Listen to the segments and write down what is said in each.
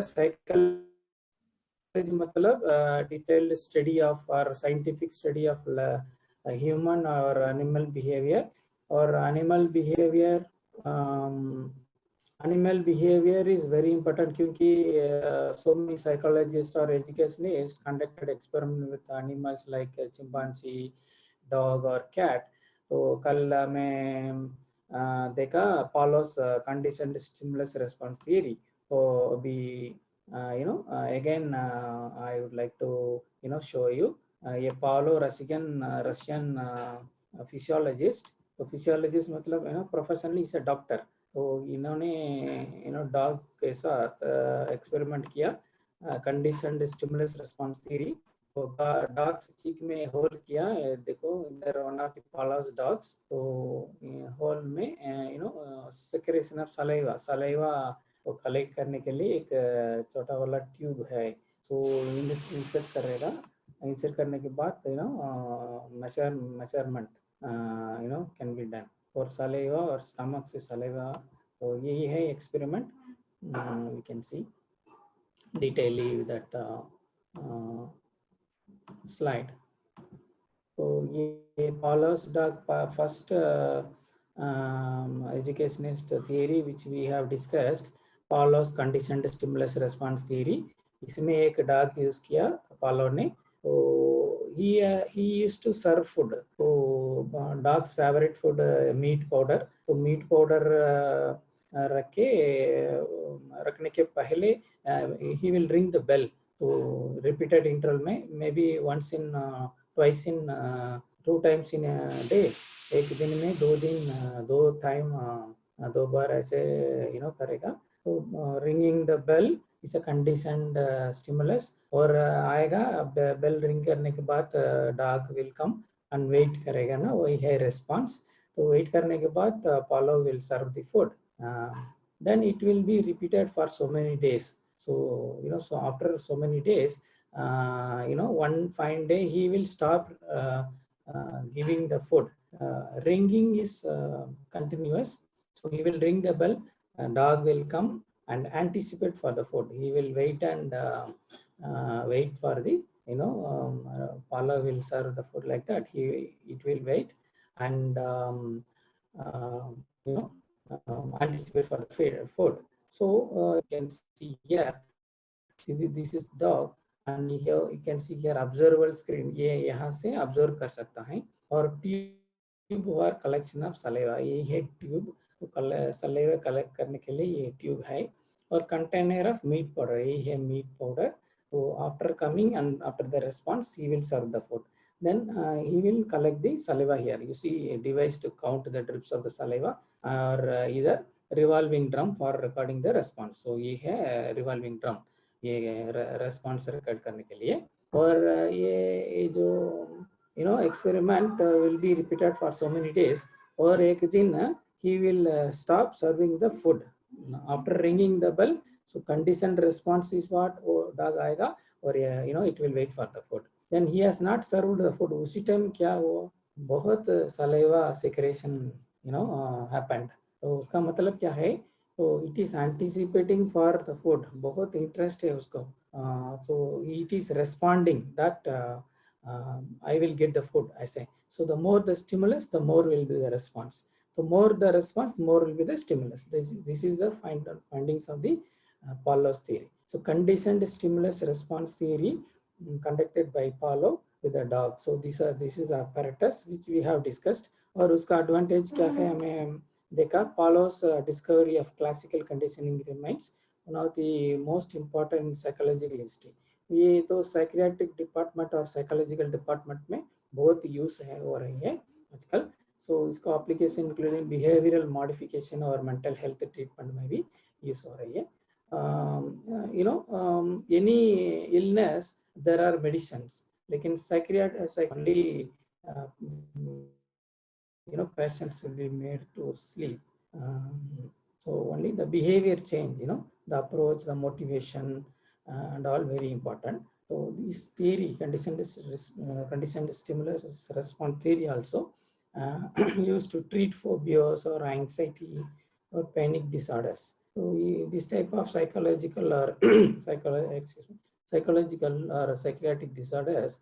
psychology मतलब detailed study of or scientific study of human or animal behavior or animal behavior. Animal behavior is very important क्योंकि so many psychologists or educationists conducted experiment with animals like chimpanzee, dog or cat. तो कल मैं देखा Paulo's conditioned stimulus response theory. तो अभी again I would like to show you ये Paulo Russian physiologist. तो physiologist मतलब professionally is a doctor. तो इन्होंने डॉग के साथ एक्सपेरिमेंट किया कंडीशनड स्टिमुलस रिस्पांस थ्योरी. तो डॉग्स चीक में होल किया देखो इधर one of the Paulo's dogs. तो होल में सेक्रेशन ऑफ सलाइवा को कलेक्ट करने के लिए एक छोटा वाला ट्यूब है. तो इंसर्ट करेगा. इंसर्ट करने के बाद मेजरमेंट कैन बी डन और सलाइवा और स्टमक से सलाइवा. तो यही है experiment. We can see detailly that slide. So ये Paulo's dog first educationist theory which we have discussed, Paulo's conditioned stimulus response theory. इसमें एक डॉग यूज किया Paulo ने. तो he used to serve food. तो dog's favorite food meat powder. तो meat powder रखने के पहले he will ring the bell. तो repeated interval में maybe once in twice in 2 times in a day. एक दिन में 2 टाइम 2 बार ऐसे करेगा. तो ringing the bell is a conditioned stimulus. और आएगा बेल रिंग करने के बाद dog will come and wait करेगा ना. वही है रेस्पॉन्स. तो वेट करने के बाद Paulo will serve the food. Then it will be repeated for so many days. So so after so many days, one fine day he will stop giving the food. Ringing is continuous. So he will ring the bell and dog will come and anticipate for the food. He will wait and wait for the Paulo will serve the food like that. It will wait and anticipate for the food. So you can see here. See this is dog and here you can see here observable screen. ये यहाँ से observe कर सकता है. और tube और collection of saliva, ये है ट्यूब. तो सलेवा कलेक्ट करने के लिए ये ट्यूब है. और कंटेनर ऑफ मीट पाउडर, ये है मीट पाउडर. तो after coming and after the response he will serve the food. then he will collect the saliva here. You see a device to count the drips of the saliva or either revolving drum for recording the response. So ये है revolving drum, ये response record करने के लिए. और ये जो experiment will be repeated for so many days. और एक दिन he will stop serving the food after ringing the bell. So conditioned response is what? dog आएगा और it will wait for the food. Then he has not served the food. उसी time क्या हुआ? बहुत saliva secretion happened. तो उसका मतलब क्या है? तो it is anticipating for the food. बहुत interest है उसको. So it is responding that I will get the food, I say. So the more the stimulus, the more will be the response. The more the response, the more will be the stimulus. This is the findings of the Paulo's theory. So conditioned stimulus response theory conducted by Paulo with the dog. So this is the apparatus which we have discussed. और उसका advantage क्या है हमें देखा. Paulo's discovery of classical conditioning remains one of the most important in psychological history. ये तो psychiatric department और psychological department में बहुत यूज हो रही है आजकल. So इसका application including behavioral modification और mental health treatment में भी यूज हो रही है. Any illness there are medicines. लेकिन psychiatry only patients will be made to sleep. So only the behavior change, the approach, the motivation, and all very important. So this theory, conditioned stimulus response theory also used to treat phobias or anxiety or panic disorders. So this type of psychological or psychological or psychiatric disorders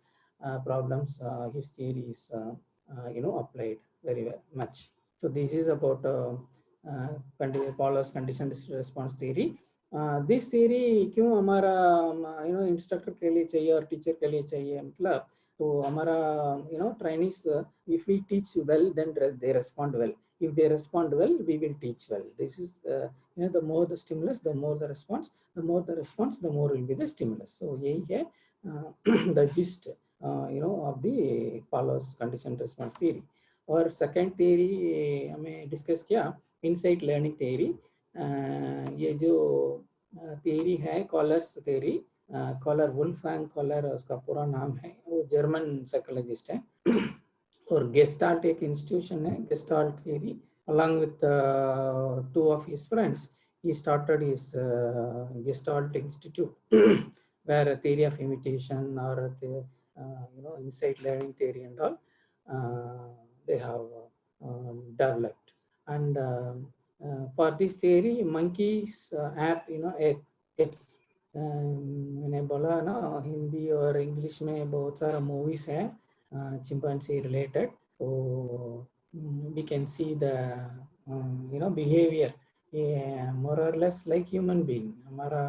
problems, his theory is applied very well, much. So this is about Paulo's conditioned response theory. This theory क्यों हमारा instructor के लिए चाहिए और teacher के लिए चाहिए, मतलब तो हमारा trainees, if we teach well then they respond well, if they respond well we will teach well. This is the more the stimulus the more the response, the more the response the more will be the stimulus. So यही है the gist of the Paulo's conditioned response theory. और second theory हमें discuss किया insight learning theory. ये जो theory है callers theory, collar Wolfgang collar उसका पूरा नाम है, वो जर्मन साइकोलॉजिस्ट है और गेस्टाल्ट एक इंस्टीट्यूशन है, gestalt theory. Along with two of his friends, he started his Gestalt Institute, where a theory of imitation or the, insight learning theory and all they have developed. And for this theory, monkeys app, it's मैंने बोला ना हिंदी और English में बहुत सारा movies है chimpanzee related, तो we can see the behavior more or less like human being. हमारा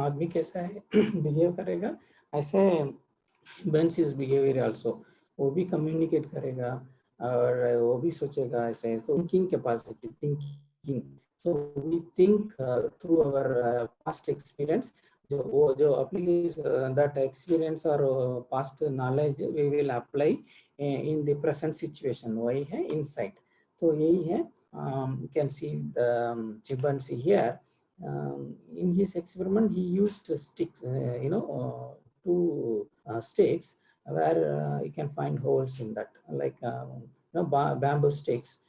आदमी कैसा है बिहेव करेगा, ऐसे चिंपैंजीज बिहेवियर आल्सो, वो भी कम्युनिकेट करेगा और वो भी सोचेगा ऐसे. So thinking capacity, thinking, so we think through our past experience, जो application that experience or past knowledge we will apply in the present situation. वही है insight. तो यही है, you can see the chimpanzee here. In his experiment he used sticks, two sticks where you can find holes in that, like bamboo sticks,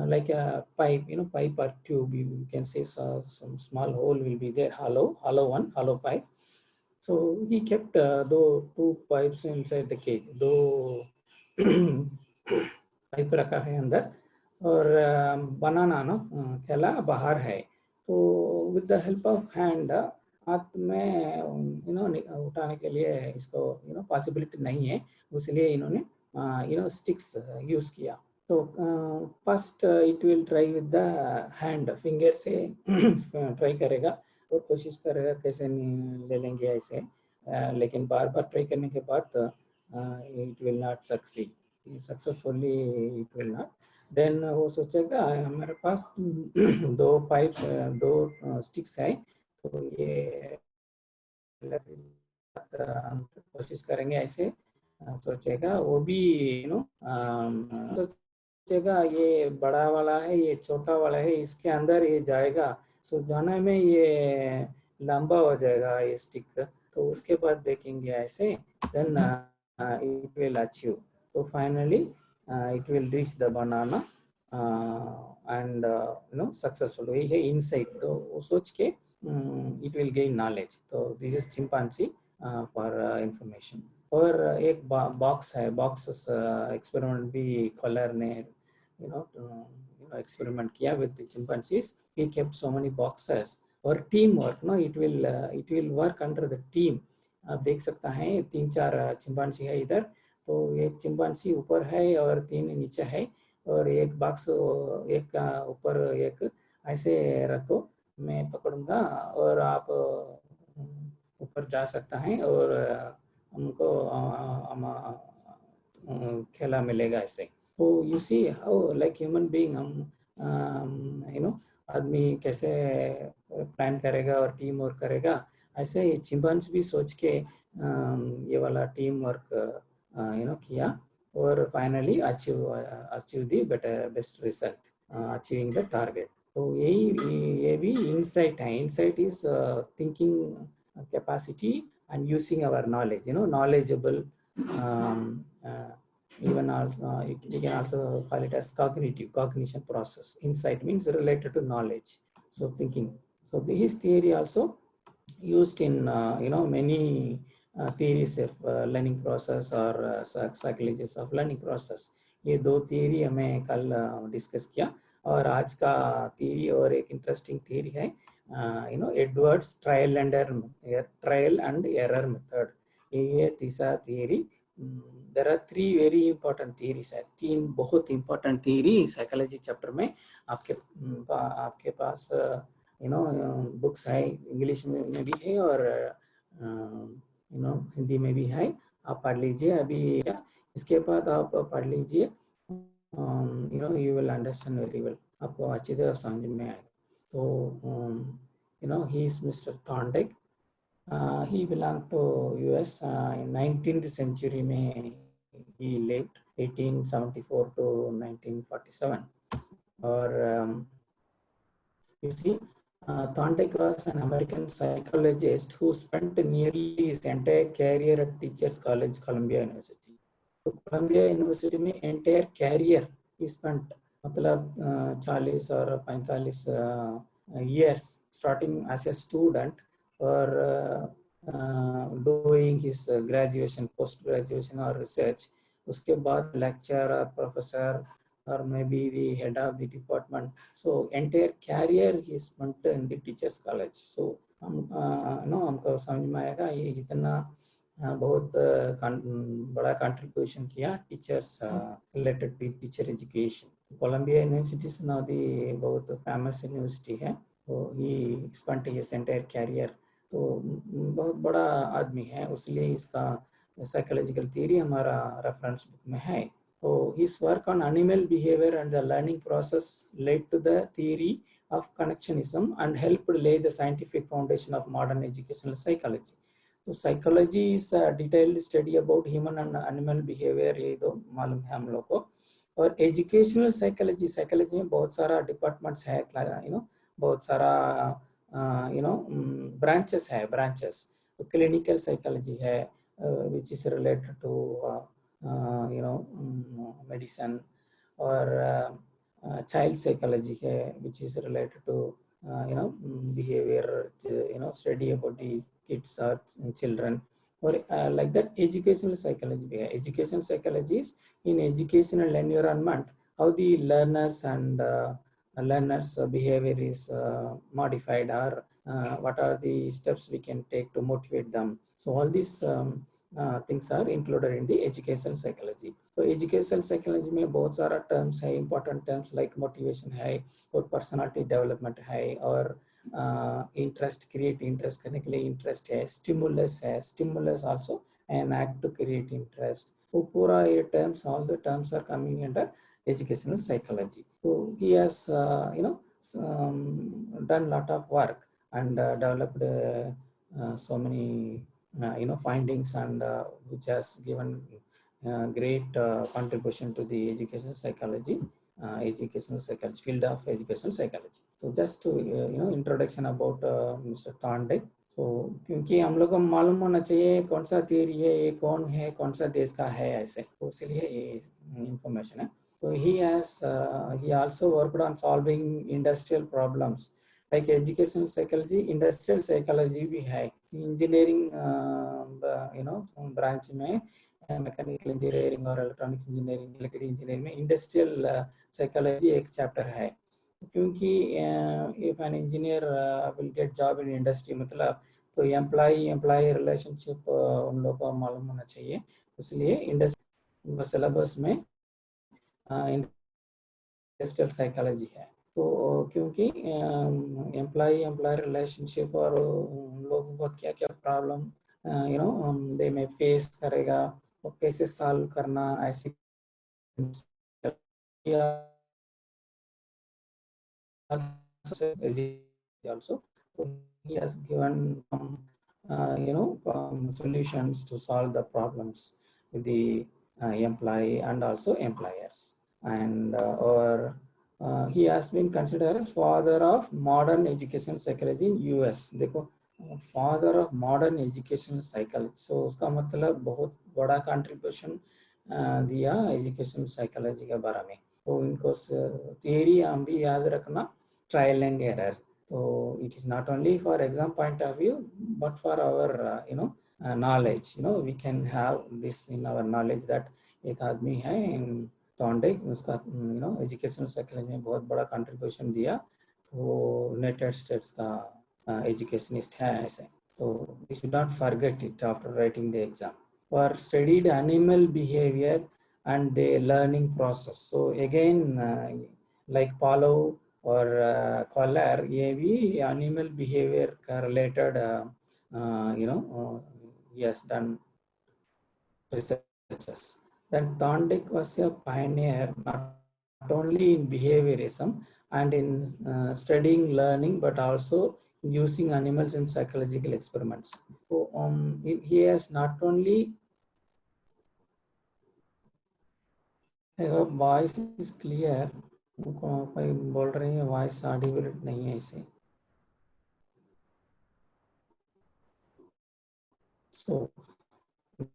like a pipe, pipe or tube, you can say. So some small hole will be there, hollow pipe. So he kept those two pipes inside the cage, दो pipe रखा है अंदर और बनाना ना खेला बाहर है. तो with the help of hand हाथ में उठाने के लिए इसको पॉसिबिलिटी नहीं है, इसलिए इन्होंने स्टिक्स यूज किया. तो first it will try with the hand, finger से ट्राई करेगा और कोशिश करेगा कैसे ले लेंगे ऐसे, लेकिन बार बार ट्राई करने के बाद it will not succeed, successfully it will not. Then वो सोचेगा हमारे पास दो पाइप्स, दो स्टिक्स है, तो ये कोशिश करेंगे ऐसे, सोचेगा. वो भी सोचेगा ये बड़ा वाला है, ये छोटा वाला है, इसके अंदर ये जाएगा. सो जाने में ये लंबा हो जाएगा ये स्टिक, तो उसके बाद देखेंगे ऐसे, then it will achieve. So finally it will reach the banana and successful. वही है insight. तो वो सोच के it will gain knowledge. तो this is chimpanzee for information. और एक बॉक्स है, बॉक्स एक्सपेरिमेंट भी कॉलर ने एक्सपेरिमेंट किया with chimpanzees. He kept so many boxes. और team work, it will work under the team. आप देख सकता है 3-4 चिंपांजी है इधर, तो एक चिंपांजी ऊपर है और 3 नीचे है, और एक बॉक्स एक ऊपर एक ऐसे रखो, मैं पकड़ूंगा और आप ऊपर जा सकता है और हमको खेला मिलेगा ऐसे. तो you see how like human being हम आदमी कैसे प्लान करेगा और टीम वर्क करेगा, ऐसे ही चिंपांजी भी सोच के ये वाला टीम वर्क किया और finally achieve the best result, achieving the target. तो ये भी इंसाइट है. Insight is thinking capacity and using our knowledge, knowledgeable, even we can also call it as cognition process. Insight means related to knowledge, so thinking. So his theory also used in many theories of learning process or psychologies of learning process. ये दो theory हमें कल discuss किया. और आज का theory और एक इंटरेस्टिंग थियरी है Edwards trial and error method. ये तीसरा theory. There are three very important theories है, तीन बहुत इंपॉर्टेंट थियरी साइकोलॉजी चैप्टर में आपके आपके पास बुक्स है, इंग्लिश में भी है और हिंदी में भी है। आप पढ़ लीजिए अभी, इसके बाद आप पढ़ लीजिए, you will understand very well, आपको अच्छी तरह समझ में आएगा। तो he is mister Thorndike. he belonged to US in 19th century में he lived 1874 to 1947 और you see Thorndike was an American psychologist who spent nearly his entire career at Teachers College, Columbia University. तो Columbia University में entire career he spent मतलब 40 और 45 years starting as a student or doing his graduation, post graduation or research. उसके बाद lecturer or professor or maybe the head of the department. So entire career he spent in the teachers college. So हमको समझ में आएगा ये इतना बहुत बड़ा कंट्रीब्यूशन किया teachers related to teacher education. Columbia university से ना दी बहुत फेमस यूनिवर्सिटी है, तो he spent his entire career. तो बहुत बड़ा आदमी है, इसलिए इसका साइकोलॉजिकल थियरी हमारा रेफरेंस बुक में है। So his work on animal behavior and the learning process led to the theory of connectionism and helped lay the scientific foundation of modern educational psychology. So psychology is a detailed study about human and animal behavior, ये तो मालूम है हम लोग को। और educational psychology, psychology में बहुत सारा डिपार्टमेंट्स है, बहुत सारा ब्रांचेस है, ब्रांचेस। क्लिनिकल साइकोलॉजी है which is related to medicine, or child psychology है which is related to behavior, study about the kids or children, or like that educational psychology भी है। Education psychology is in educational environment how the learners and learners behavior is modified, or what are the steps we can take to motivate them. So all these things are included in the educational psychology. तो educational psychology में बहुत सारा terms है, important terms like motivation है, और personality development है, और interest, create interest करने के लिए interest है, stimulus है, stimulus also an act to create interest. वो पूरा ये terms, all the terms are coming under educational psychology. So he has done lot of work and developed so many findings, and which has given great contribution to the educational psychology, field of educational psychology. So just to introduction about Mr. Thorndike. So क्योंकि हम लोग को मालूम होना चाहिए कौन सा theory है, ये कौन है, कौन सा देश का है, ऐसे, तो इसलिए ये इंफॉर्मेशन है। So he also worked on solving industrial problems like educational psychology, industrial psychology भी है। इंजीनियरिंग ब्रांच में मैकेनिकल इंजीनियरिंग और इलेक्ट्रॉनिक्स इंजीनियरिंग, इलेक्ट्रिकल इंजीनियरिंग में इंडस्ट्रियल साइकोलॉजी एक चैप्टर है। क्योंकि if an engineer will get job in industry, मतलब तो एम्प्लॉय रिलेशनशिप उन लोगों को मालूम होना चाहिए, इसलिए इंडस्ट्री सिलेबस में इंडस्ट्रियल साइकोलॉजी है। तो क्योंकि एम्प्लॉय रिलेशनशिप और उन लोगों का क्या क्या प्रॉब्लम दे में फेस करेगा, और कैसे सॉल्व करना, ऐसी also he has given solutions to solve the problems with the employee and also employers, and or he has been considered as father of modern education psychology in US। देखो, father of modern education psychology, so उसका मतलब बहुत बड़ा contribution दिया education psychology के बारे में। तो इनको थियरी हम भी याद रखना, ट्रायल एंड एरर। तो it is not only for exam point of view but for our knowledge, we can have this in our knowledge that एक आदमी है थॉर्नडाइक उसका एजुकेशनल साइकोलॉजी में बहुत बड़ा कंट्रीब्यूशन दिया। वो यूनाइटेड स्टेट्स का एजुकेशनिस्ट है ऐसे। तो we should not forget it after writing the exam. Or studied animal behavior and the learning process. So again, like Pavlov or Collar, ये भी animal behavior का related, he has done researches. Then Thorndike was a pioneer not only in behaviorism and in studying learning, but also using animals in psychological experiments. So he has not only, I hope voice is clear. कोई बोल रही है voice Audible नहीं है इसे। So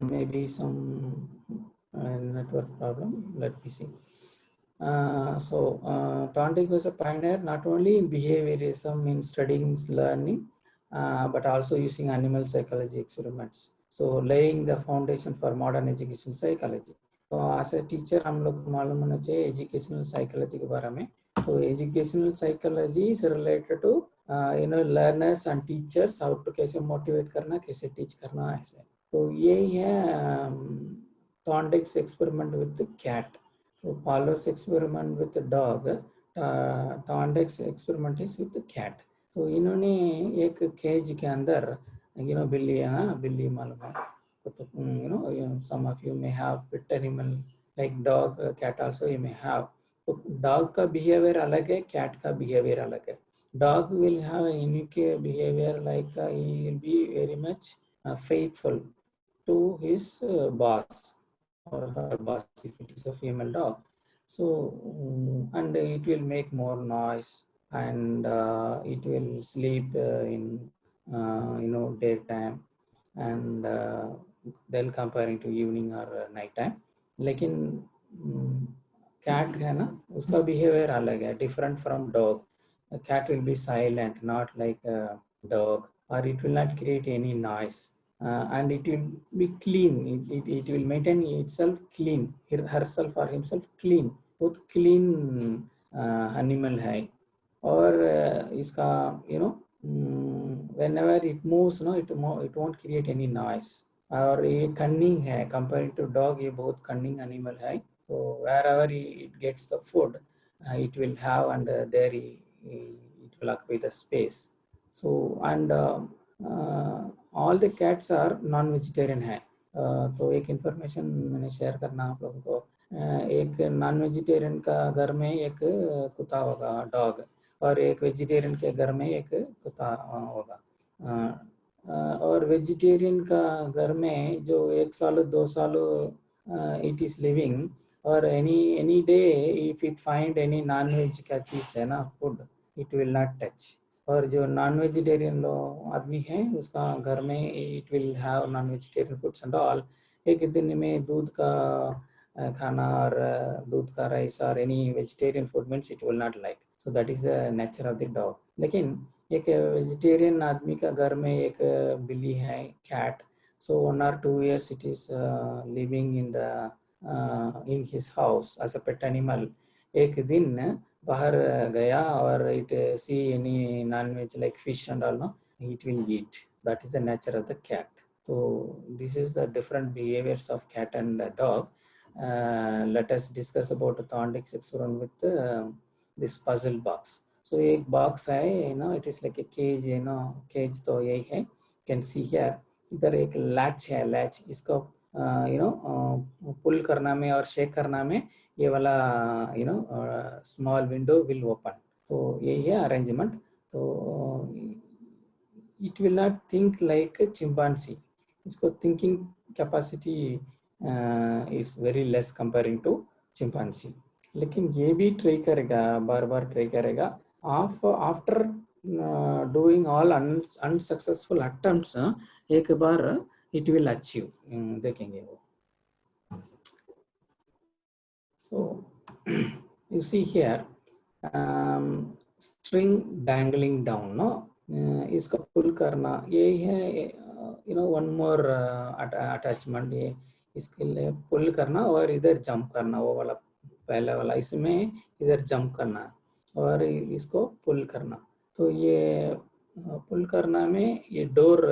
maybe some network problem. Let me see. Thorndike was a pioneer not only in behaviorism, in studying learning, but also using animal psychology experiments. So laying the foundation for modern education psychology. तो as a teacher हम लोग मालूम होना चाहिए educational psychology के बारे में। तो educational psychology is related to learners and teachers, how to कैसे मोटिवेट करना, कैसे टीच करना ऐसे। तो यही है Thorndike's experiment with cat. So Pavlov's experiment with the dog, Thorndike's experiment is with the cat. तो इन्होंने एक केज के अंदर बिल्ली है ना, बिल्ली मालूम है तो some of you may have pet animal like dog, cat also you may have. तो dog का behavior अलग है, cat का behavior अलग है। Dog will have a unique behavior like he will be very much faithful to his boss or her boss if it is a female dog. So and it will make more noise and it will sleep in daytime and then comparing to evening or night time. लेकिन cat है ना, उसका behavior अलग है, different from dog. A cat will be silent, not like a dog, or it will not create any noise. And it will be clean. It will maintain itself clean, herself or himself clean. बहुत clean animal है। और इसका whenever it moves, it won't create any noise. और ये cunning है, compared to dog ये बहुत cunning animal है। So wherever it gets the food, it will have, and there it will occupy the space. So and all the cats are non-vegetarian है। तो एक information मैंने शेयर करना आप लोगों को। एक नॉन वेजिटेरियन का घर में एक कुत्ता होगा, डॉग, और एक वेजिटेरियन के घर में एक कुत्ता होगा। और वेजिटेरियन का घर में जो 1 साल 2 साल इट इज लिविंग, और any day if it find any non veg का चीज है ना food, it will not touch. और जो नॉन वेजिटेरियन आदमी है उसका घर में it will have non vegetarian foods and all. एक दिन में दूध का खाना और दूध का राइस और any vegetarian food means it will not like. So that is the nature of the dog. लेकिन एक वेजिटेरियन आदमी का घर में एक बिल्ली है, cat. So 1 or 2 years it is living in his house as a pet animal. एक दिन बाहर गया और it see any non-veg like fish and all, no, it will eat. That is the nature of the cat. So this is the different behaviors of cat and dog. Let us discuss about Thorndike's experiment with this puzzle box. So एक box है, it is like a cage, cage तो यही है। Can see here, इधर एक latch है, latch इसको पुल करना में और शेक करना में ये वाला स्मॉल विंडो विल ओपन। तो यही है अरेंजमेंट। तो it will not think like chimpanzee, इसको thinking capacity is very less comparing to chimpanzee. लेकिन ये भी ट्राई करेगा, बार बार ट्राई करेगा। After doing all unsuccessful attempts, एक बार इट विल अचीव, देखेंगे वो। So you see here string dangling down, no, इसको पुल करना, ये है वन मोर अटैचमेंट, ये इसके लिए पुल करना और इधर जंप करना, वो वाला पहला वाला, इसमें इधर जंप करना और इसको पुल करना। तो ये पुल करना में ये डोर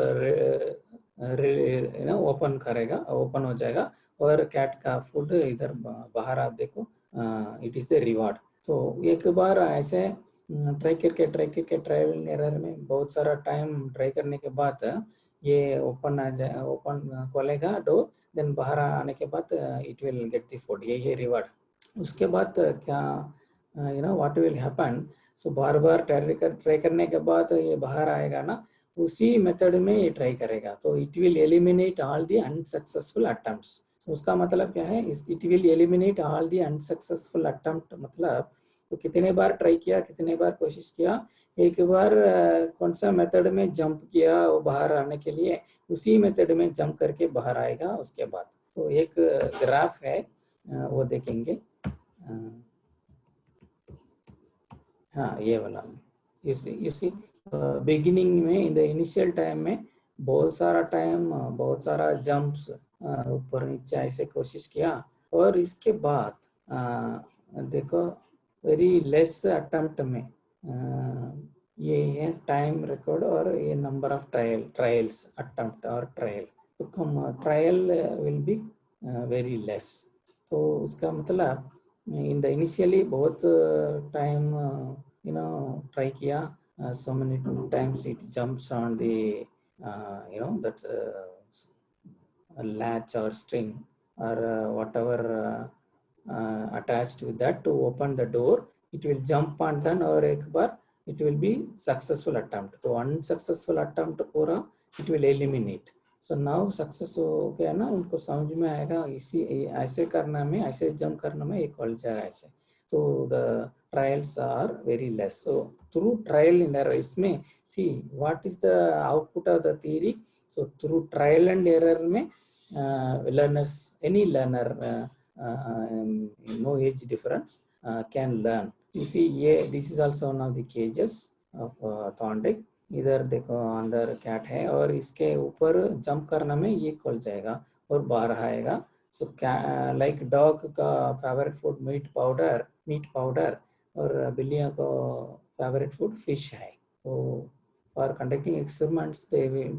ओपन करेगा, ओपन हो जाएगा और कैट का फूड इधर बाहर आप देखो, इट इज द रिवार्ड। तो एक बार ऐसे ट्रायल एंड एरर में बहुत सारा टाइम ट्राई करने के बाद ये ओपन आ जाए, ओपन खोलेगा डोर, देन बाहर आने के बाद it will get the food, यही है रिवार्ड। उसके बाद क्या व्हाट विल हैपन, सो बार बार ट्राई करने के बाद ये बाहर आएगा ना, उसी मेथड में ये ट्राई करेगा, तो it will eliminate all the unsuccessful attempts. तो उसका मतलब क्या है, it will eliminate all the unsuccessful attempt, मतलब तो कितने बार ट्राई किया, कितने बार कोशिश किया, एक बार कौन सा मेथड में जंप किया वो बाहर आने के लिए, उसी मेथड में जंप करके बाहर आएगा उसके बाद। तो एक ग्राफ है वो देखेंगे, हाँ ये वाला, इसी बिगिनिंग में इन द इनिशियल टाइम में बहुत सारा टाइम, बहुत सारा जंप्स ऊपर नीचे ऐसे कोशिश किया, और इसके बाद देखो वेरी लेस अटेम्प्ट में ये है टाइम रिकॉर्ड और ये नंबर ऑफ ट्रायल्स अटेम्प्ट और ट्रायल, तो कम trial will be very less. तो उसका मतलब इन द इनिशियली बहुत टाइम ट्राई किया, so many times it jumps on the that latch or string or whatever attached with that to open the door, it will jump on then, और एक बार it will be successful attempt, तो unsuccessful attempt पूरा it will eliminate। so now success हो गया ना, उनको समझ में आएगा इसी ऐसे करना में, ऐसे जंप करना में एक कॉल जाएगा ऐसे, तो the trials are very less। so through trial and error, इसमें see what is the output of the theory, so through trial and error में learners, any learner no age difference can learn। you see ये this is also one of the cages of Thorndike, इधर देखो अंदर cat है और इसके ऊपर jump करना में ये खोल जाएगा और बाहर आएगा। so like dog का फेवरेट फूड मीट पाउडर और बिल्लियों को फेवरेट फूड फिश है। तो for conducting experiments they will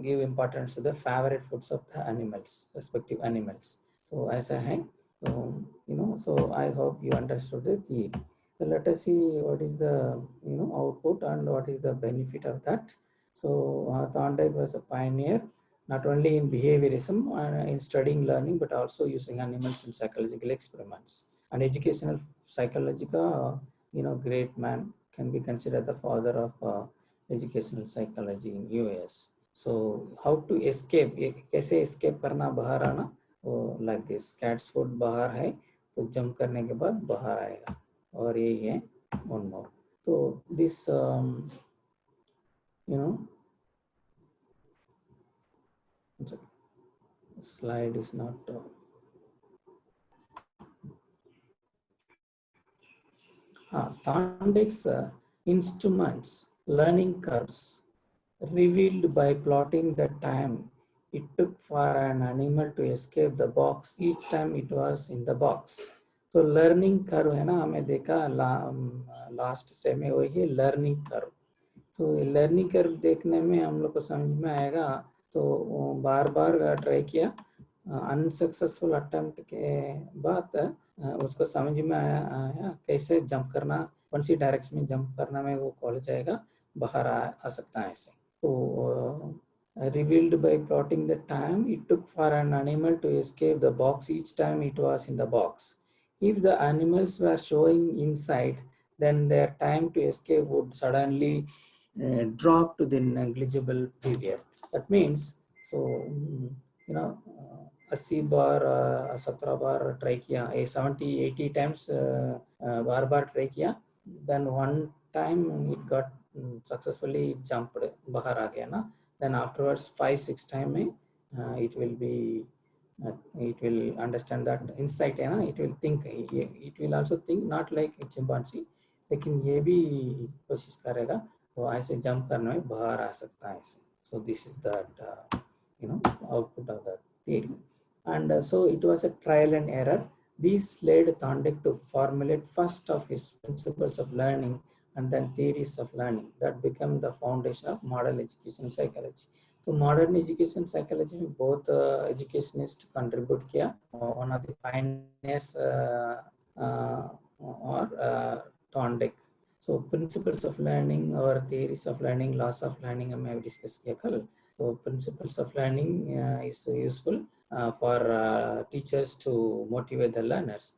give importance to the favorite foods of the animals, respective animals। तो ऐसा है, तो so I hope you understood the theory। so let us see what is the output and what is the benefit of that। so Thorndike was a pioneer not only in behaviorism in studying learning, but also using animals in psychological experiments। and educational psychology का great man, can be considered the father of educational psychology in US। so how to escape, कैसे escape करना बाहर आना, like this cat's food बाहर है तो jump करने के बाद बाहर आएगा, और यही है one more। तो this slide is not Thorndike's instruments learning curves revealed by plotting the time it took for an animal to escape the box each time it was in the box। तो learning curve है ना, हमें देखा last step में वही है learning curve. तो learning curve देखने में हम लोग को समझ में आएगा, तो बार बार ट्राई किया, अनसक्सेसफुल अटेम्प्ट के बाद उसको समझ में आया कैसे जंप करना, कौन सी डायरेक्शन में जंप करना में वो कॉल जाएगा, बाहर आ सकता है ऐसे। तो revealed by plotting the time it took for an animal to escape the box each time it was in the box। if the animals were showing inside, then their time to escape would suddenly drop to the negligible period। that means, so 80 bar 17 bar try किया, 70-80 times बार बार try किया, then one time it got successfully jumped, बाहर आ गया ना, then afterwards 5-6 time में it will be it will understand that insight है ना, it will think, it will also think not like chimpanzee, लेकिन ये भी कोशिश करेगा तो ऐसे जंप करने में बाहर आ सकता है ऐसे। so this is that output of that theory। and so it was a trial and error, These led Thorndike to formulate first of his principles of learning and then theories of learning that become the foundation of modern education psychology. तो modern education psychology में बहुत educationist contribute किया, one of the pioneers और Thorndike. So principles of learning or theories of learning, laws of learning हम have discussed किया कल. So principles of learning is useful for teachers to motivate the learners,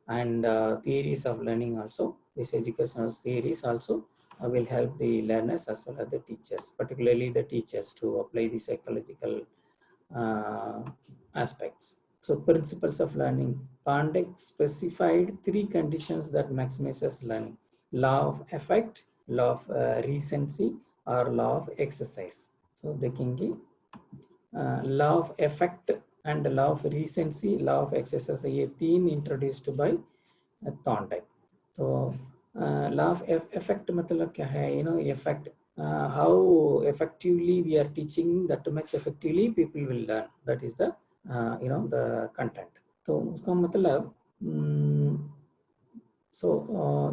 and theories of learning also. These educational theories also will help the learners as well as the teachers, particularly the teachers, to apply the psychological aspects. So principles of learning. Thorndike specified 3 conditions that maximizes learning: law of effect, law of recency, or law of exercise. So देखेंगे law of effect and law of recency, law of exercise, ये 3 introduced by Thorndike. तो law of effect मतलब क्या है? Effect, how effectively we are teaching, that much effectively people will learn. That is the the content. तो उसका मतलब so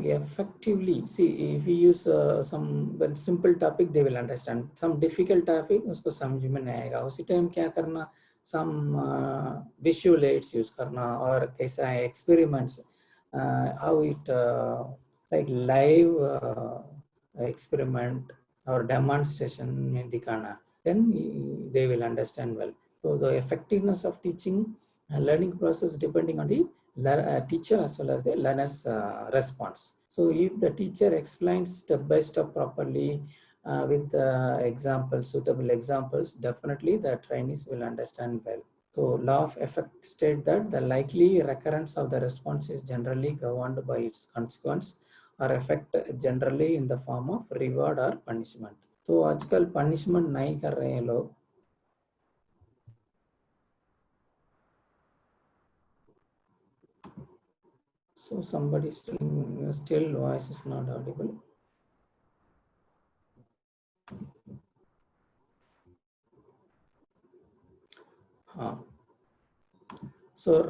effectively, see, if we use some simple topic, they will understand. Some difficult topic उसको समझ में नहीं आएगा. उसी time क्या करना, some visual aids use करना, और कैसा है experiments, how it like live experiment or demonstration में दिखाना, then they will understand well. So the effectiveness of teaching and learning process depending on the teacher as well as the learner's response. So if the teacher explains step by step properly with examples, suitable examples, definitely the trainees will understand well. So law of effect state that the likely recurrence of the response is generally governed by its consequence or effect, generally in the form of reward or punishment. तो आजकल punishment नहीं कर रहे हैं लोग. So somebody still voice is not audible. So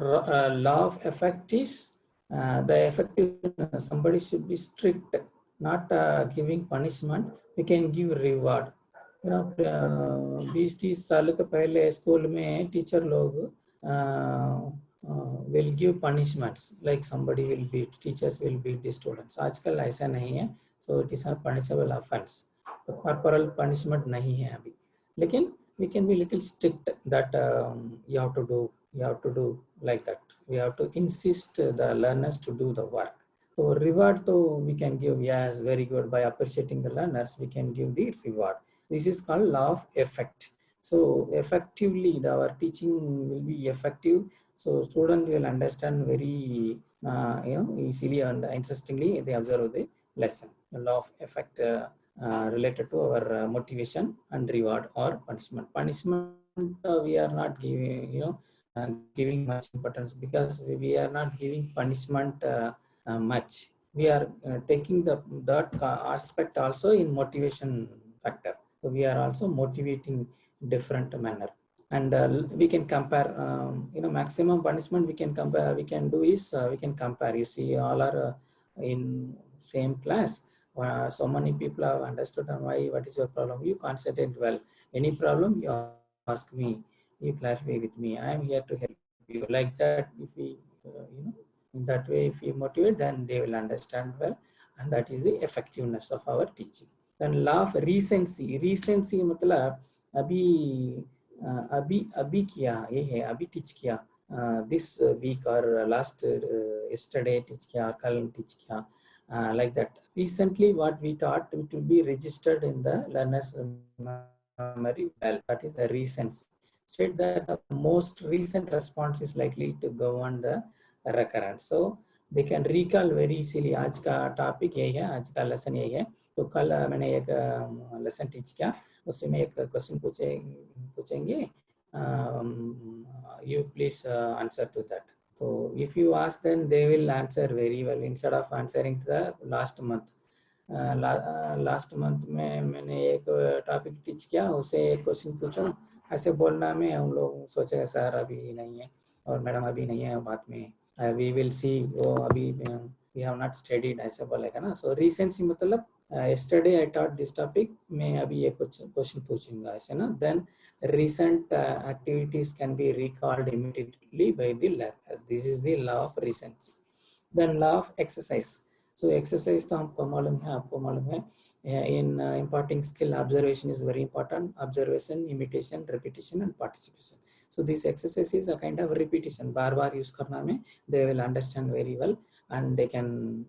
law of effect is the effectiveness. Somebody should be strict, not giving punishment. We can give reward. 20-30 साल के पहले स्कूल में टीचर लोग will give punishments, like somebody will beat, teachers will beat the students. आजकल ऐसा नहीं है. So it is a punishable offense. तो corporal punishment नहीं है अभी, लेकिन we can be little strict that you have to do like that. We have to insist the learners to do the work. So reward, though, we can give, yes, very good, by appreciating the learners, we can give the reward. This is called law of effect. So effectively, our teaching will be effective. So student will understand very easily and interestingly. They observe the lesson. The law of effect related to our motivation and reward or punishment. Punishment we are not giving giving much importance, because we are not giving punishment much. We are taking that aspect also in motivation factor. So we are also motivating different manner, and we can compare. Maximum punishment we can compare. We can do is we can compare. You see, all are in same class. So many people have understood and why. What is your problem? You concentrate well. Any problem you ask me. You clarify with me. I am here to help you. Like that, if we in that way, if we motivate, then they will understand well, and that is the effectiveness of our teaching. Then law of recency. Recency मतलब अभी किया, ये है अभी teach किया, this week or last yesterday teach किया, कल teach किया, like that. Recently what we taught, it will be registered in the learner's memory well. That is the recency. State that the most recent response is likely to govern the recurrence. So they can recall very easily. आज का topic यही है, आज का lesson यही है. तो कल मैंने एक लेसन टीच किया, उसमें एक क्वेश्चन पूछेंगे, you please answer to that. So if you ask them, they will answer very well instead of answering the last month. Last month में मैंने एक टॉपिक टीच किया, उसे एक क्वेश्चन पूछूं, ऐसे बोलना में हम लोग सोचेंगे सर अभी नहीं है और मैडम अभी नहीं है, बात में we will see. अभी we have not studied ऐसा बोलेगा ना. So recency मतलब yesterday I taught this topic, मैं अभी ये question पूछूंगा ऐसे ना. Then recent activities can be recalled immediately by the learners. This is the law of recency. Then law of exercise. So exercise तो हमको मालूम है, आपको मालूम है. In imparting skill, observation is very important. Observation, imitation, repetition and participation. So this exercise is a kind of repetition. Bar bar use करना में they will understand very well, and they can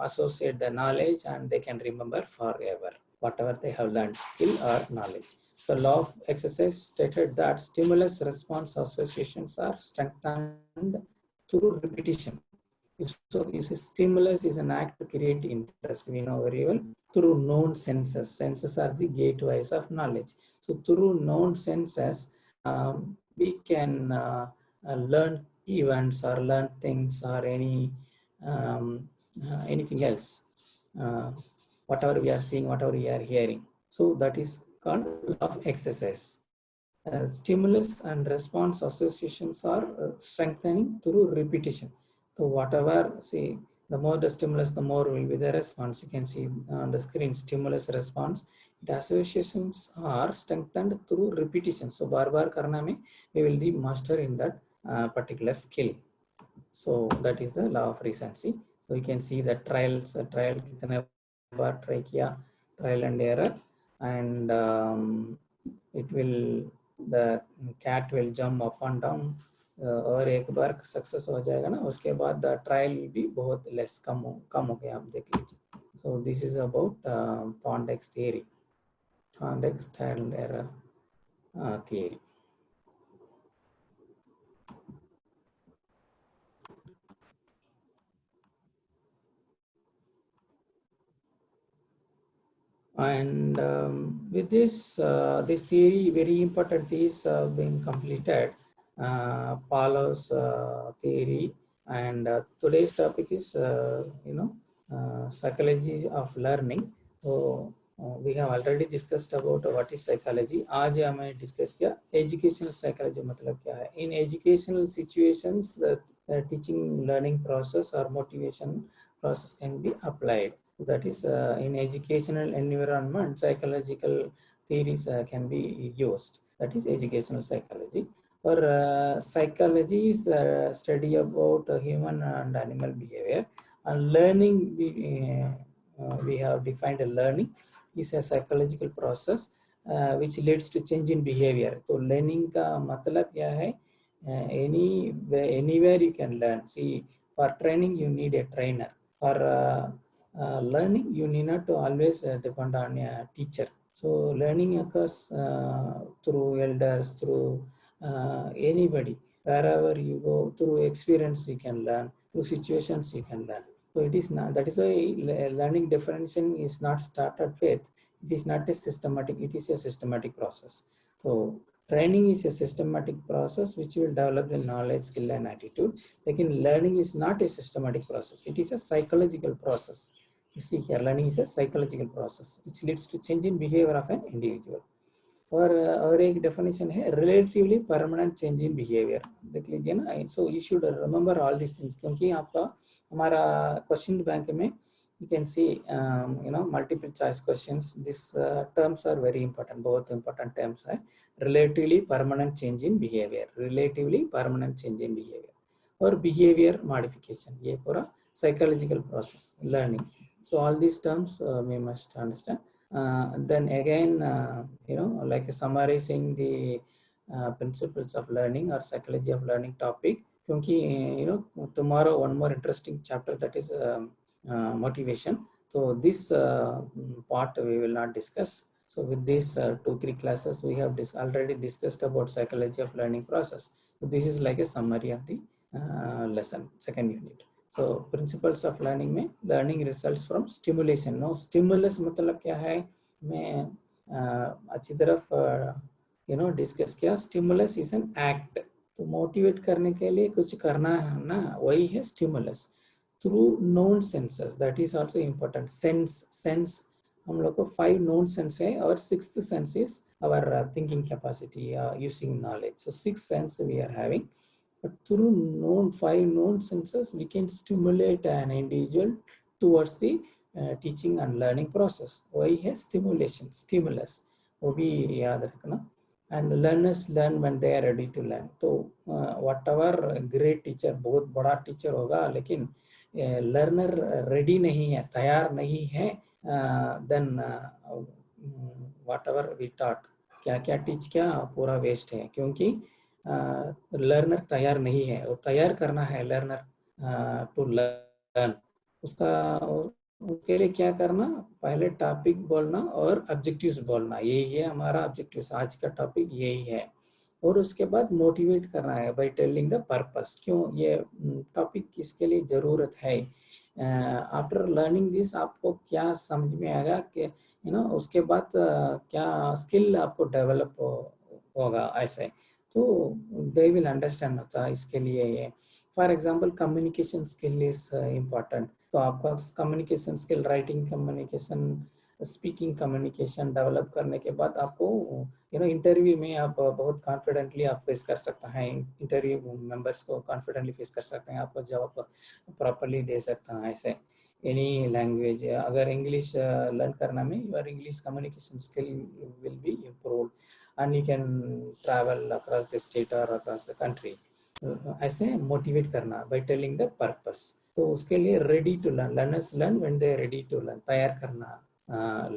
associate the knowledge, and they can remember forever whatever they have learned, skill or knowledge. So law of exercise stated that stimulus response associations are strengthened through repetition. So you see, stimulus is an act to create interest, we know very well, through known senses. Senses are the gateways of knowledge. So through known senses, we can learn events or learn things or anything else, whatever we are seeing, whatever we are hearing. So that is called law of exercise. Stimulus and response associations are strengthening through repetition. So whatever, see, the more the stimulus, the more will be the response. You can see on the screen, stimulus response. The associations are strengthened through repetition. So bar bar karna mein, we will be master in that particular skill. So that is the law of recency. So you can see the trials, trial kitne bar try kiya, trial and error, and it will, the cat will jump up and down. और एक बार success हो जाएगा ना, उसके बाद the trial भी बहुत less कम हो गया, आप देख लीजिए. So this is about Thorndike's theory, Thorndike's trial error theory. And with this this theory, very important is being completed, Pavlov's theory. And today's topic is psychology of learning. So we have already discussed about what is psychology. आज हमें discuss किया educational psychology मतलब क्या है. In educational situations, the teaching learning process or motivation process can be applied. That is in educational environment, psychological theories can be used. That is educational psychology. Or psychology is study about human and animal behavior. And learning, we have defined a learning is a psychological process which leads to change in behavior. So learning का मतलब क्या है? Anywhere you can learn. See, for training you need a trainer. For learning, you need not to always depend on a teacher. So learning occurs through elders, through anybody. Wherever you go, through experience you can learn, through situations you can learn. So it is not, that is why learning definition is not started with, it is not a systematic, it is a systematic process. So training is a systematic process which will develop the knowledge, skill and attitude. Again, learning is not a systematic process, it is a psychological process. You see here, learning is a psychological process which leads to change in behavior of an individual. और एक definition है relatively permanent change in behavior. देख लीजिए ना. So you should remember all these things, क्योंकि आपका हमारा question bank में you can see multiple choice questions. These terms are very important, both important terms है. Relatively permanent change in behavior, relatively permanent change in behavior, or behavior modification. ये पूरा psychological process, learning. So all these terms we must understand. Then again, like summarizing the principles of learning or psychology of learning topic. क्योंकि tomorrow one more interesting chapter, that is motivation. So this part we will not discuss. So with these 2-3 classes, we have already discussed about psychology of learning process. So this is like a summary of the lesson, second unit. So principles of learning में learning results from stimulation. No, stimulus मतलब क्या है, मैं अच्छी तरफ discuss किया. Stimulus is an act. तो motivate करने के लिए कुछ करना है ना, वही है stimulus. Through known senses, that is also important. Sense हम लोग को 5 नोन सेंस है, और 6th sense is our thinking capacity, using knowledge. So 6 sense we are having. But through known 5 known senses, we can stimulate an individual towards the teaching and learning process. Why है stimulation, stimulus, वो भी याद रखना. And learners learn when they are ready to learn. तो whatever great teacher, बहुत बड़ा teacher होगा, लेकिन learner ready नहीं है, तैयार नहीं है, then whatever we taught, क्या क्या टीच किया पूरा वेस्ट है, क्योंकि लर्नर तैयार नहीं है. और तैयार करना है लर्नर टू लर्न, उसका उसके लिए क्या करना, पहले टॉपिक बोलना और ऑब्जेक्टिव्स बोलना, यही है हमारा ऑब्जेक्टिव्स, आज का टॉपिक यही है. और उसके बाद मोटिवेट करना है बाय टेलिंग द पर्पस, क्यों ये टॉपिक किसके लिए ज़रूरत है. आफ्टर लर्निंग दिस आपको क्या समझ में आएगा कि उसके बाद क्या स्किल आपको डेवलप होगा ऐसे, तो दे विल अंडरस्टैंड होता है. इसके लिए ये for example communication skill is important. तो आपका communication skill, writing communication, speaking communication develop करने के बाद आपको इंटरव्यू में आप बहुत कॉन्फिडेंटली आप फेस कर सकते हैं, इंटरव्यू मेंबर्स को कॉन्फिडेंटली फेस कर सकते हैं, आपको जवाब प्रॉपरली दे सकता है. ऐसे एनी लैंग्वेज, अगर इंग्लिश लर्न करना में your English communication skill will be improve and you can travel across the state or across the country. ऐसे मोटिवेट करना by telling the purpose. तो उसके लिए ready to learn, learners learn when they are ready to learn, तैयार करना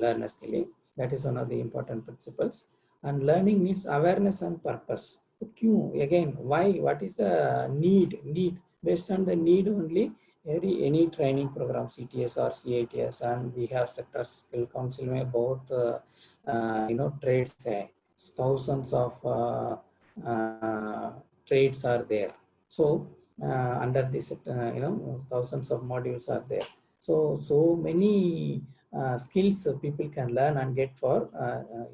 learners के लिए. That is one of the important principles. And learning needs awareness and purpose. तो क्यों, again why, what is the need, based on the need only any training program, CTS or CITS, and we have sector skill council में बहुत trades है, thousands of trades are there. So under this thousands of modules are there, so many skills people can learn and get for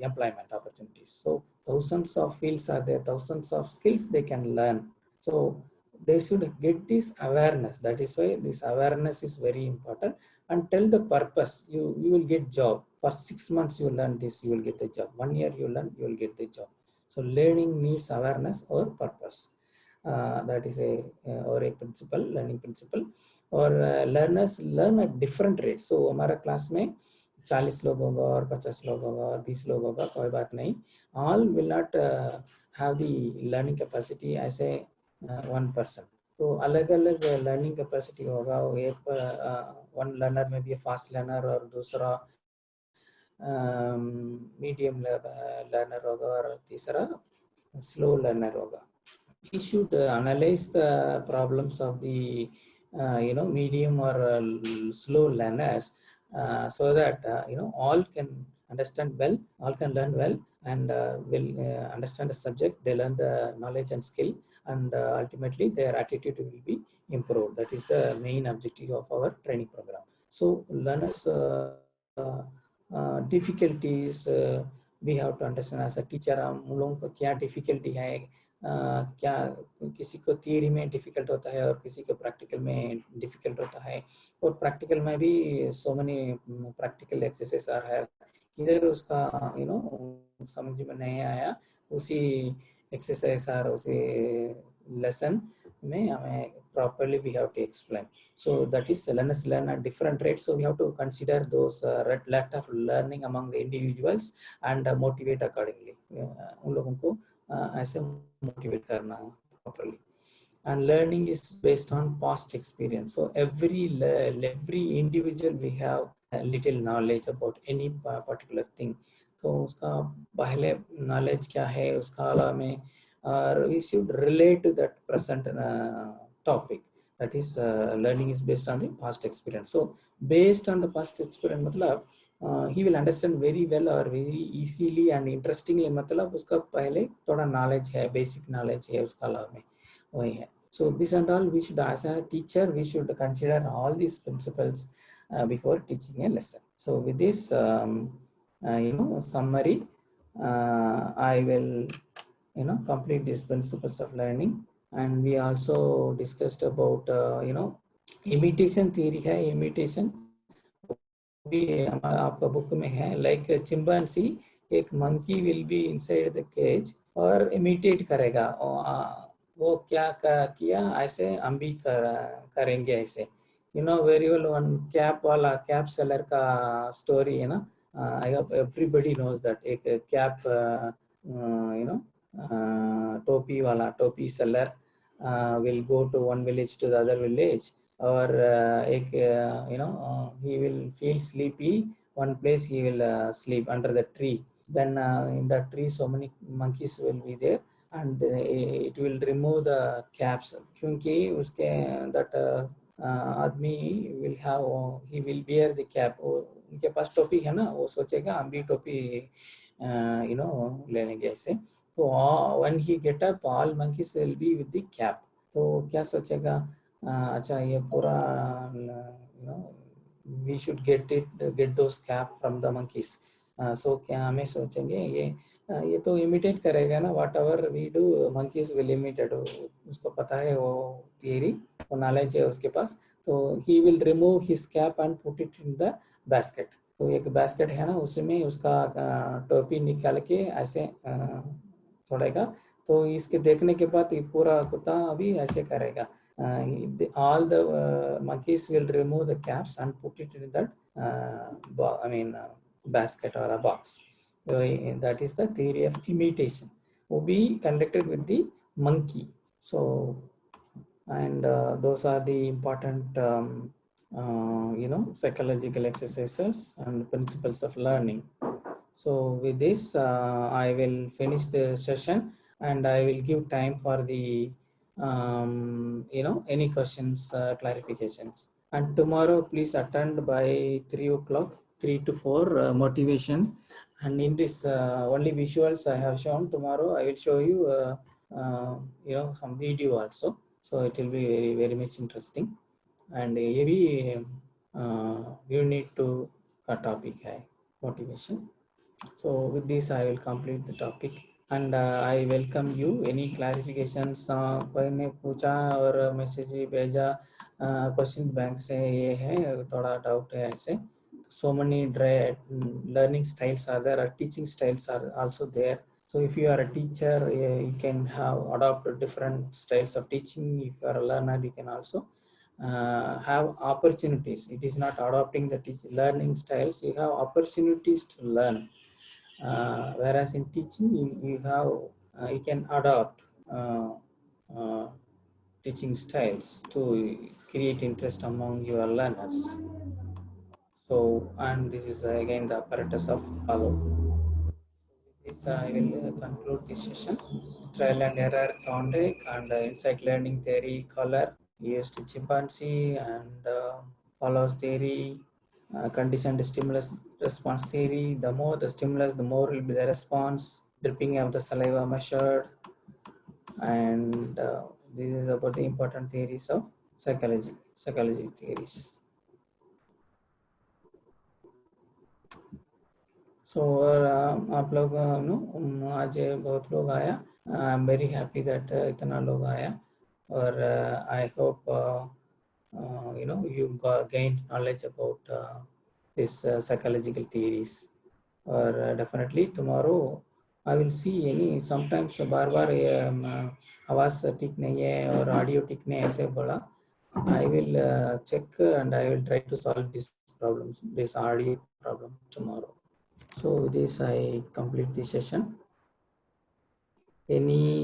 employment opportunities. So thousands of fields are there, thousands of skills they can learn. So they should get this awareness. That is why this awareness is very important. And tell the purpose, you will get job. For 6 months you learn this, you will get a job. 1 year you learn, you will get the job. So learning needs awareness or purpose. That is a principle, learning principle. और learners learn at different rates. So हमारा class में 40 लोग होगा और 50 लोग होगा और 20 लोग होगा, कोई बात नहीं. All will not have the learning capacity as a one person. तो अलग अलग लर्निंग कैपेसिटी होगा. एक वन लर्नर में भी फास्ट लर्नर और दूसरा मीडियम लर्नर होगा और तीसरा स्लो लर्नर होगा. We should analyze the problems of the medium or slow learners, so that all can understand well, all can learn well, and will understand the subject. They learn the knowledge and skill, and ultimately their attitude will be improved. That is the main objective of our training program. So learners difficulties we have to understand as a teacher. हम लोगों को क्या difficulty है, क्या किसी को theory में difficult होता है और किसी को प्रैक्टिकल में डिफिकल्ट होता है. और प्रैक्टिकल में भी so many practical exercise are है, इधर उसका समझ में नहीं आया, उसी एक्सरसाइज और उसी लेसन में हमें properly we have to explain. So that is learners learn at different rates. So we have to consider those rate of learning among the individuals and motivate accordingly. उन लोगों को ऐसे मोटिवेट करना properly. And learning is based on past experience. So every individual we have a little knowledge about any particular thing. तो उसका पहले knowledge क्या है उसका अलावा में, और we should relate to that present topic. That is learning is based on the past experience. So based on the past experience मतलब he will understand very well or very easily and interestingly, मतलब उसका पहले थोड़ा knowledge है, basic knowledge है उसका अलावा में वही है. So this and all we should, as a teacher, we should consider all these principles before teaching a lesson. So with this summary, I will complete these principles of learning. And we also discussed about imitation theory है. Imitation भी आपका book में है. Like chimpanzee, एक monkey will be inside the cage और imitate करेगा वो क्या किया ऐसे हम भी करेंगे ऐसे. You know very well one cap वाला cap seller का story है ना. I hope everybody knows that एक cap you know टोपी वाला टोपी seller will go to one village to the other village, or एक you know he will feel sleepy one place, he will sleep under the tree. Then in the tree so many monkeys will be there, and it will remove the caps क्योंकि उसके that आदमी will have he will wear the cap. उनके पास टोपी है ना, वो सोचेगा हम भी टोपी you know ले लेंगे ऐसे. तो when he get up all monkeys will be with the cap. तो क्या सोचेगा अच्छा ये पूरा you know we should get those cap from the monkeys. So क्या हमें सोचेंगे ये तो इमिटेट करेगा ना, whatever we do monkeys will imitate. उसको पता है वो थियरी, वो नॉलेज है उसके पास. तो he will remove his cap and put it in the basket. तो एक बास्केट है ना, उसमें उसका टोपी निकाल के ऐसे छोड़ेगा. तो इसके देखने के बाद ये पूरा कुत्ता अभी ऐसे करेगा. All the monkeys will remove the caps and put it in that basket or a box. So that is the theory of imitation, will be conducted with the monkey. So and those are the important psychological exercises and principles of learning. So with this, I will finish the session, and I will give time for the any questions, clarifications. And tomorrow, please attend by 3 o'clock, 3 to 4 motivation. And in this only visuals I have shown. Tomorrow I will show you some video also. So it will be very very much interesting. And heavy you need to a topic hai motivation. So with this I will complete the topic, and I welcome you. Any clarifications कोई ने पूछा और message भी भेजा question bank से ये है थोड़ा डाउट है ऐसे. So many learning styles are there, teaching styles are also there. So if you are a teacher, you can have adopt different styles of teaching. If you are a learner, you can also have opportunities. It is not adopting the learning styles. You have opportunities to learn. Whereas in teaching, you have you can adopt uh, teaching styles to create interest among your learners. So, and this is again the apparatus of follow. This I will conclude this session. Trial and error, Thorndike, and insight learning theory, color, used chimpanzee, and follows theory, conditioned stimulus response theory. The more the stimulus, the more will be the response. Dripping of the saliva measured, and this is about the important theories of psychology theories. So आप लोग आज बहुत लोग आया. I am very happy that इतना लोग आया, और I hope you gained knowledge about this psychological theories. और definitely tomorrow I will see any sometimes बार बार आवाज़ ठीक नहीं है और ऑडियो ठीक नहीं ऐसे बोला. I will check and I will try to solve these problems, this audio problem tomorrow. So with this I complete the session. Any